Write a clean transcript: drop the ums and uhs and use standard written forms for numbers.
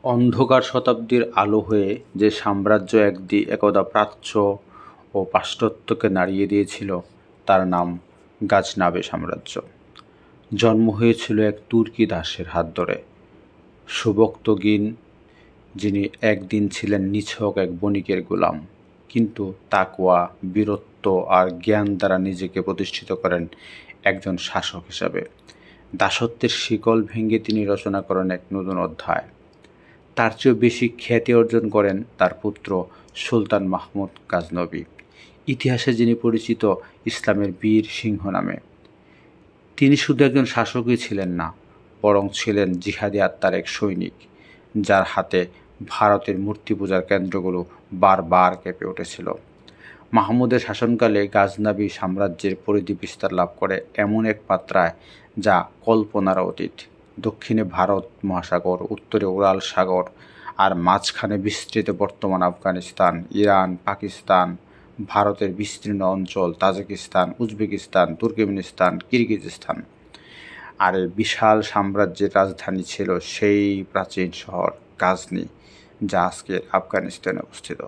অন্ধকার শতাব্দীর আলো হয়ে যে সাম্রাজ্য একদা প্রাচ্য ও পাশ্চাত্যকে নাড়িয়ে দিয়েছিল তার নাম গাজনাবে সাম্রাজ্য। জন্ম হয়েছিল এক তুর্কি দাসের হাত ধরে, সুবক্তগিন, যিনি একদিন ছিলেন নিছক এক বণিকের গোলাম, কিন্তু তাকওয়া, বীরত্ব আর জ্ঞান দ্বারা নিজেকে প্রতিষ্ঠিত করেন একজন শাসক হিসাবে। দাসত্বের শিকল ভেঙে তিনি রচনা করেন এক নতুন অধ্যায়। তার চেয়েও বেশি খ্যাতি অর্জন করেন তার পুত্র সুলতান মাহমুদ গাজনবী, ইতিহাসে যিনি পরিচিত ইসলামের বীর সিংহ নামে। তিনি শুধু একজন শাসকই ছিলেন না, বরং ছিলেন জিহাদি আত্মার এক সৈনিক, যার হাতে ভারতের মূর্তি পূজার কেন্দ্রগুলো বারবার কেঁপে উঠেছিল। মাহমুদের শাসনকালে গাজনবী সাম্রাজ্যের পরিধি বিস্তার লাভ করে এমন এক মাত্রায় যা কল্পনার অতীত। দক্ষিণে ভারত মহাসাগর, উত্তরে উরাল সাগর, আর মাঝখানে বিস্তৃত বর্তমান আফগানিস্তান, ইরান, পাকিস্তান, ভারতের বিস্তীর্ণ অঞ্চল, তাজিকিস্তান, উজবেকিস্তান, তুর্কমেনিস্তান, কিরগিজস্তান। আর এই বিশাল সাম্রাজ্যের রাজধানী ছিল সেই প্রাচীন শহর গাজনি, যা আজকের আফগানিস্তানে অবস্থিত।